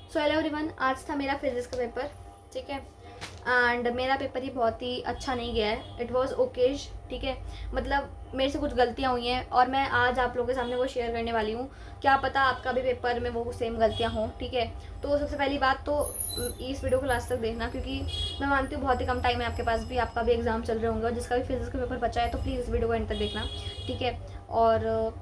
So hello everyone, आज था मेरा फिजिक्स का पेपर, ठीक है। एंड मेरा पेपर ही बहुत ही अच्छा नहीं गया है। इट वाज ओकेज, ठीक है। मतलब मेरे से कुछ गलतियाँ हुई हैं और मैं आज आप लोगों के सामने वो शेयर करने वाली हूँ। क्या पता आपका भी पेपर में वो सेम गलतियाँ हों, ठीक है। तो सबसे पहली बात तो इस वीडियो को लास्ट तक देखना, क्योंकि मैं मानती हूँ बहुत ही कम टाइम है आपके पास भी, आपका भी एग्जाम चल रहे होंगे और जिसका भी फिजिक्स का पेपर बचा है तो प्लीज़ इस वीडियो को एंड तक देखना, ठीक है। और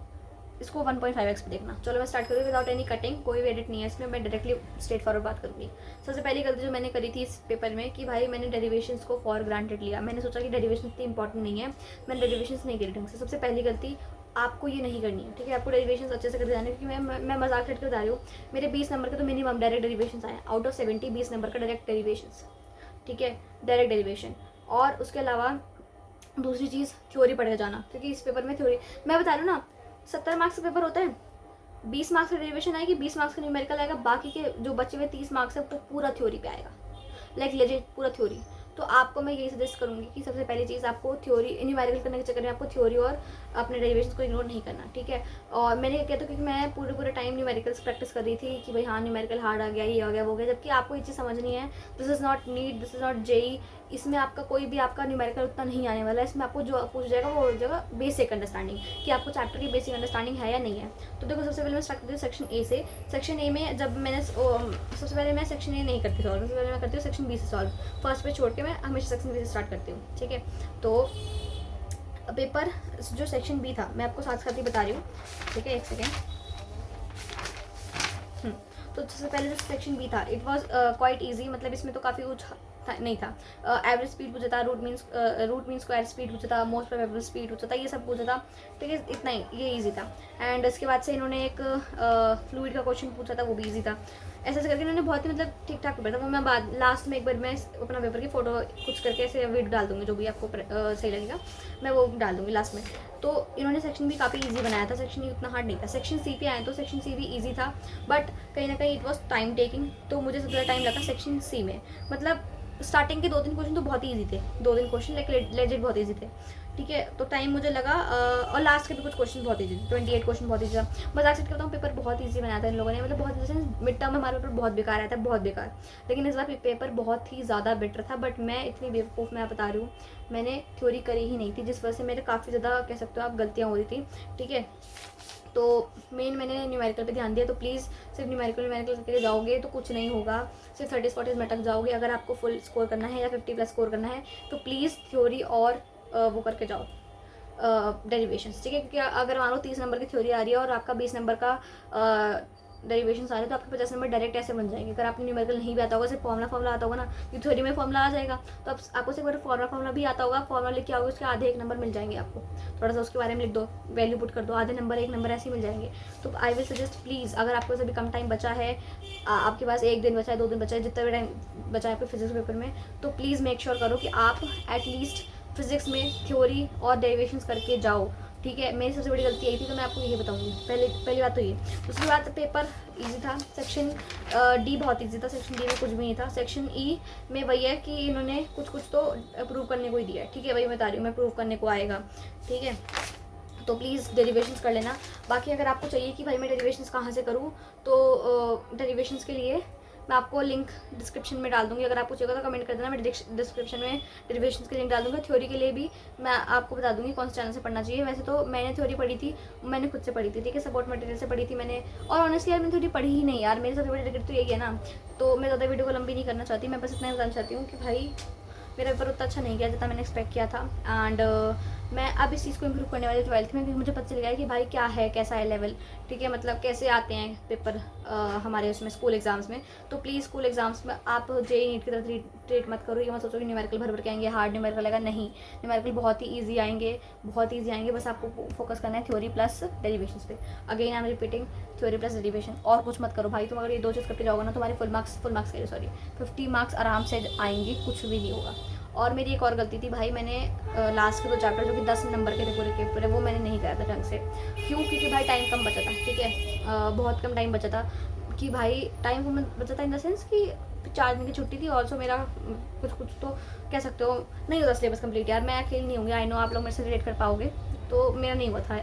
इसको 1.5x पे देखना। चलो मैं स्टार्ट करूँगी विदाउट एनी कटिंग, कोई भी एडिट नहीं है इसमें, मैं डायरेक्टली स्ट्रेट फॉरवर्ड बात करूँगी। सबसे पहली गलती जो मैंने करी थी इस पेपर में कि भाई मैंने डेरिवेशंस को फॉर ग्रांटेड लिया। मैंने सोचा कि डेरिवेशन इतनी इंपॉर्टेंट नहीं है, मैंने डेरिवेशंस नहीं करी ढंग से। सबसे पहली गलती आपको ये नहीं करनी है, ठीक है। आपको डेरिवेशंस अच्छे से कर जाने, क्योंकि मैं मजाक करके बता रही हूँ। मेरे 20 नंबर के तो मिनिमम डायरेक्ट डेरिवेशंस आए, आउट ऑफ 70 20 नंबर का डायरेक्ट डेरिवेशंस, ठीक है, डायरेक्ट डेरिवेशन। और उसके अलावा दूसरी चीज़ थ्योरी पढ़ के जाना, क्योंकि इस पेपर में थ्योरी, मैं बता रही हूँ ना, 70 मार्क्स का पेपर होता है, 20 मार्क्स का डेरिवेशन आएगी, 20 मार्क्स का न्यूमेरिकल आएगा, बाकी के जो बचे हुए 30 मार्क्स है वो पूरा थ्योरी पे आएगा, लाइक लेजिट पूरा थ्योरी। तो आपको मैं यही सजेस्ट करूँगी कि सबसे पहली चीज़ आपको थ्योरी न्यूमेरिकल करने के चक्कर में आपको थ्योरी और अपने डेरिवेशन को इग्नोर नहीं करना, ठीक है। और मैंने क्या किया था, क्योंकि मैं पूरे टाइम न्यूमेरिकल्स प्रैक्टिस कर रही थी कि भाई हाँ न्यूमेरिकल हार्ड आ गया, ये आ गया, वो हो गया, जबकि आपको ये चीज़ समझनी है, this is not NEET, this is not JEE. इसमें आपका कोई भी आपका न्यूमेरिकल उतना नहीं आने वाला है। इसमें आपको जो पूछ जाएगा वो हो जाएगा बेसिक अंडरस्टैंडिंग, कि आपको चैप्टर की बेसिक अंडरस्टैंडिंग है या नहीं है। तो देखो, सबसे पहले मैं स्टार्ट करती हूँ सेक्शन ए से। सेक्शन ए में जब मैंने सबसे पहले मैं सेक्शन ए नहीं करती सॉल्व, सबसे पहले मैं करती हूँ सेक्शन बी से सॉल्व। फर्स्ट पे छोड़ के मैं हमेशा सेक्शन बी से स्टार्ट करती हूँ, ठीक है। तो पेपर जो सेक्शन बी था मैं आपको साथ साथ ही बता रही हूँ, ठीक है, एक सेकेंड। तो सबसे पहले जो सेक्शन बी था इट वाज क्वाइट इजी, मतलब इसमें तो काफ़ी कुछ नहीं था। एवरेज स्पीड पूछा था, रूट मीन स्क्वायर स्पीड पूछा था, मोस्ट प्रोबेबल स्पीड पूछा था, ये सब पूछा था, ठीक है। इतना ही ये इजी था। एंड इसके बाद से इन्होंने एक फ्लूइड का क्वेश्चन पूछा था, वो भी इजी था। ऐसे ऐसे करके इन्होंने बहुत ही मतलब ठीक ठाक पेपर था। वो मैं बाद लास्ट में एक बार मैं अपना पेपर की फ़ोटो कुछ करके ऐसे वीडियो डाल दूँगी, जो भी आपको सही लगेगा मैं वो डाल दूँगी लास्ट में। तो इन्होंने सेक्शन भी काफ़ी इजी बनाया था, सेक्शन ई उतना हार्ड नहीं था। सेक्शन सी पे आए तो सेक्शन सी भी इजी था, बट कहीं ना कहीं इट वॉज टाइम टेकिंग, तो मुझे सबसे ज़्यादा टाइम लगा सेक्शन सी में। मतलब स्टार्टिंग के 2-3 क्वेश्चन तो बहुत ही ईजी थे, 2-3 क्वेश्चन लाइक लेजिट बहुत ईजी थे, ठीक है। तो टाइम मुझे लगा और लास्ट के भी कुछ क्वेश्चन बहुत ईजी थे, 28 क्वेश्चन बहुत ईजी था। मजाक से कहता हूँ, पेपर बहुत ईजी बनाया था इन लोगों ने, मतलब बहुत जैसे मिड टर्म में हमारा पेपर बहुत बेकार आया था, बहुत बेकार। लेकिन इस बार पेपर बहुत ही ज़्यादा बेटर था। बट मैं इतनी बेवकूफ़, मैं बता रही हूँ, मैंने थ्योरी करी ही नहीं थी, जिस वजह से मेरे काफ़ी ज़्यादा कह सकते हो आप गलतियाँ हो रही थी, ठीक है। तो मेन मैंने न्यूमेरिकल पे ध्यान दिया। तो प्लीज़ सिर्फ न्यूमेरिकल करके जाओगे तो कुछ नहीं होगा, सिर्फ 30-40 में अटक जाओगे। अगर आपको फुल स्कोर करना है या 50+ स्कोर करना है तो प्लीज़ थ्योरी और वो करके जाओ, डेरिवेशंस, ठीक है। क्योंकि अगर मान लो 30 नंबर की थ्योरी आ रही है और आपका 20 नंबर का डेरिवेशंस आ रहे हैं, तो आपके 50 नंबर डायरेक्ट ऐसे बन जाएंगे। अगर आपको न्यूमेरिकल नहीं भी आता होगा, सिर्फ फॉर्मूला आता होगा ना, ये थ्योरी में फॉर्मूला आ जाएगा, तो आपको सिर्फ फॉर्मूला भी आता होगा, फॉर्मूला लिख के आओगे, उसके आधे 1 नंबर मिल जाएंगे आपको। थोड़ा सा उसके बारे में लिख दो, वैल्यू पुट कर दो, आधे नंबर 1 नंबर ऐसे ही मिल जाएंगे। तो आई विल सजेस्ट प्लीज़, अगर आपको अभी कम टाइम बचा है, आपके पास 1 दिन बचा है, 2 दिन बचा है, जितना भी टाइम बचा है आपके फिजिक्स पेपर में, तो प्लीज़ मेक श्योर करो कि आप एटलीस्ट फिजिक्स में थ्योरी और डेरिवेशंस करके जाओ, ठीक है। मेरी सबसे बड़ी गलती यही थी, तो मैं आपको यही बताऊंगी। पहली बात तो ये। दूसरी बात, पेपर इजी था। सेक्शन डी बहुत इजी था, सेक्शन डी में कुछ भी नहीं था। सेक्शन ई में वही है कि इन्होंने कुछ तो प्रूव करने को ही दिया है, ठीक है। वही बता रही हूँ मैं, प्रूव करने को आएगा, ठीक है। तो प्लीज़ डेरिवेशंस कर लेना। बाकी अगर आपको चाहिए कि भाई मैं डेरिवेशंस कहाँ से करूँ, तो डेरिवेशंस के लिए मैं आपको लिंक डिस्क्रिप्शन में डाल दूँगी। अगर आपको चाहिए तो कमेंट कर देना, मैं डिस्क्रिप्शन में डेरिवेशंस की लिंक डाल दूँगी। थ्योरी के लिए भी मैं आपको बता दूँगी कौन से चैनल से पढ़ना चाहिए। वैसे तो मैंने थ्योरी पढ़ी थी, मैंने खुद से पढ़ी थी, ठीक है, सपोर्ट मटेरियल से पढ़ी थी मैंने। और ऑनेस्टली यार मैंने थ्योरी पढ़ी ही नहीं यार, मेरी सबसे बड़ी रिग्रेट तो यही है ना। तो मैं ज़्यादा वीडियो को लंबी नहीं करना चाहती, मैं बस इतना ही बताना चाहती हूँ कि भाई मेरा पेपर उतना अच्छा नहीं गया जितना मैंने एक्सपेक्ट किया था। एंड मैं अब इस चीज़ को इम्प्रूव करने वाली 12th में, क्योंकि मुझे पता चल गया है कि भाई क्या है, कैसा है लेवल, ठीक है। मतलब कैसे आते हैं पेपर हमारे उसमें स्कूल एग्जाम्स में। तो प्लीज़ स्कूल एग्जाम्स में आप जेई नीट की तरह ट्रीट मत करो। ये मत सोचो कि न्यूमेरिकल भर के आएंगे, हार्ड न्यूमेरिकल आएगा, नहीं। न्यूमेरिकल बहुत ही ईजी आएंगे, बहुत ईजी आएंगे। बस आपको फोकस करना है थ्योरी प्लस डेरिवेशंस पे। Again I am repeating, theory plus derivation, और कुछ मत करो भाई। तुम अगर ये 2 चीज़ करके जाओगे ना, तुम्हारे फुल मार्क्स कह रही सॉरी 50 मार्क्स आराम से आएंगे, कुछ भी नहीं होगा। और मेरी एक और गलती थी भाई, मैंने लास्ट के 2 चैप्टर जो कि 10 नंबर के थे पूरे के पूरे, वो मैंने नहीं कराया था ढंग से। क्यों? क्योंकि भाई टाइम कम बचा था, ठीक है। बहुत कम टाइम बचा था, कि भाई टाइम कम बचा था इन द सेंस कि 4 दिन की छुट्टी थी। ऑल्सो मेरा कुछ तो कह सकते हो नहीं होता सिलेबस कंप्लीट। यार मैं अकेली नहीं होंगी, आई नो आप लोग मेरे से रिलेट कर पाओगे, तो मेरा नहीं हुआ था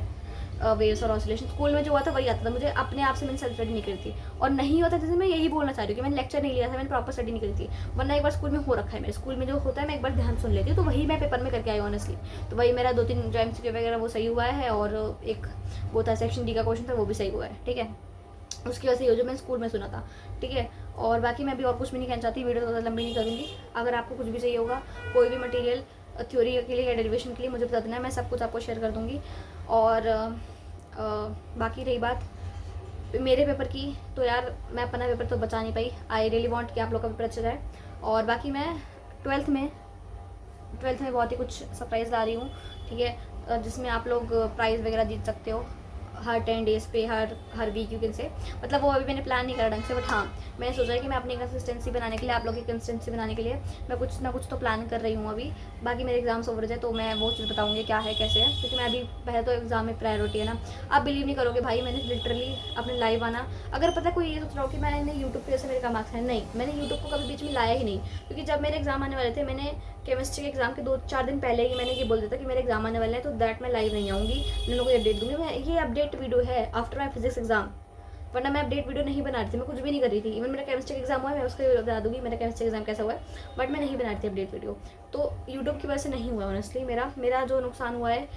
वेव्स और ऑसिलेशन। स्कूल में जो हुआ था वही आता था मुझे, अपने आप से मैंने सेल्फ स्टडी नहीं करी थी। और नहीं होता, जैसे मैं यही बोलना चाह रही हूँ कि मैंने लेक्चर नहीं लिया था, मैंने प्रॉपर स्टडी नहीं करी थी, वरना एक बार स्कूल में हो रखा है मेरे। स्कूल में जो होता है मैं एक बार ध्यान सुन लेती हूँ, तो वही मैं पेपर में करके आई ऑनेस्टली। तो वही मेरा 2-3 जो MCQ वगैरह वो सही हुआ है, और एक वो था सेक्शन D का क्वेश्चन था, वो भी सही हुआ है, ठीक है। उसकी वजह से ये जो मैं स्कूल में सुना था, ठीक है। और बाकी मैं भी और कुछ भी नहीं कहना चाहती, वीडियो ज़्यादा लंबी नहीं करूँगी। अगर आपको कुछ भी चाहिए होगा, कोई भी मटेरियल थ्योरी के लिए या डेरिवेशन के लिए, मुझे बता देना है, मैं सब कुछ आपको शेयर कर दूँगी। और बाकी रही बात मेरे पेपर की, तो यार मैं अपना पेपर तो बचा नहीं पाई। आई रियली वांट कि आप लोग का पेपर अच्छा जाए। और बाकी मैं ट्वेल्थ में बहुत ही कुछ सरप्राइज़ ला रही हूँ, ठीक है, जिसमें आप लोग प्राइज़ वगैरह जीत सकते हो हर 10 डेज़ पे, हर वीक यू कैन से। मतलब वो अभी मैंने प्लान नहीं करा ढंग से, बट हाँ मैंने सोचा है कि मैं अपनी कंसिस्टेंसी बनाने के लिए, आप लोग की कंसिस्टेंसी बनाने के लिए मैं कुछ ना कुछ तो प्लान कर रही हूँ अभी। बाकी मेरे एग्जाम्स ओवर जाए तो मैं वो चीज़ बताऊँगी क्या है कैसे है, क्योंकि मैं अभी पहले तो एग्जाम में प्रायोरिटी है ना। आप बिलीव नहीं करोगे भाई, मैंने लिटरली अपने लाइव आना, अगर पता है कोई ये सोच रहा हो कि मैंने यूट्यूब पे ऐसे मेरे कम मार्क्स हैं, नहीं, मैंने यूट्यूब को कभी बीच में लाया ही नहीं। क्योंकि जब मेरे एग्जाम आने वाले थे, मैंने केमिस्ट्री के एग्जाम के 2-4 दिन पहले ही मैंने ये बोल दिया था कि मेरे एग्जाम आने वाले हैं, तो दैट मैं लाइव नहीं आऊँगी, मैं लोगों को अपडेट दूँगी। मैं ये अपडेट वीडियो है आफ्टर माई फिजिक्स एग्जाम, वरना मैं अपडेट वीडियो नहीं बना रही थी, मैं कुछ भी नहीं कर रही थी। इवन मेरा केमिस्ट्री एग्जाम हुआ है, मैं उसका बता दूँगी मेरा केमिस्ट्री एग्जाम कैसा हुआ है, बट मैं नहीं बना रही थी अपडेट वीडियो। तो यूट्यूब की वजह से नहीं हुआ ऑनेस्टली, मेरा जो नुकसान हुआ है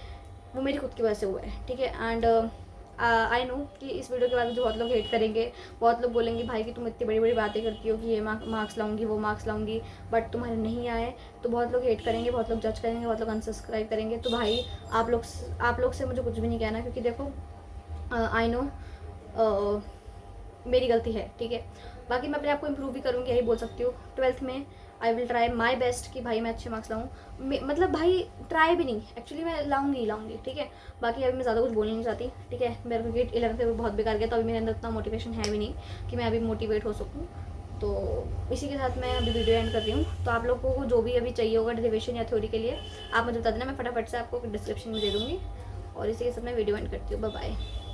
वो मेरी खुद की वजह से हुआ है, ठीक है। एंड आई नो कि इस वीडियो के बाद मुझे बहुत लोग हेट करेंगे, बहुत लोग बोलेंगे भाई कि तुम इतनी बड़ी बड़ी बातें करती हो कि ये मार्क्स लाऊंगी, वो मार्क्स लाऊंगी, बट तुम्हारे नहीं आए। तो बहुत लोग हेट करेंगे, बहुत लोग जज करेंगे, बहुत लोग अनसब्सक्राइब करेंगे। तो भाई आप लोग से मुझे कुछ भी नहीं कहना, क्योंकि देखो आई नो मेरी गलती है, ठीक है। बाकी मैं अपने आप को इम्प्रूव भी करूँगी, यही बोल सकती हूँ। 12th में I will try my best कि भाई मैं अच्छे मार्क्स लाऊँ। मतलब भाई ट्राई भी नहीं, एक्चुअली मैं लाऊंगी, ठीक है। बाकी अभी मैं ज़्यादा कुछ बोलना नहीं चाहती, ठीक है। मेरा क्रिकेट 11th में बहुत बेकार गया, तो अभी मेरे अंदर उतना मोटिवेशन है भी नहीं कि मैं अभी मोटिवेट हो सकूँ। तो इसी के साथ मैं अभी वीडियो एंड कर रही हूँ। तो आप लोगों को जो भी अभी चाहिए होगा डेरिवेशन या थ्योरी के लिए, आप मुझे बता देना, मैं फटाफट से आपको डिस्क्रिप्शन में दे दूँगी। और इसी के साथ मैं वीडियो एंड करती हूँ। Bye bye.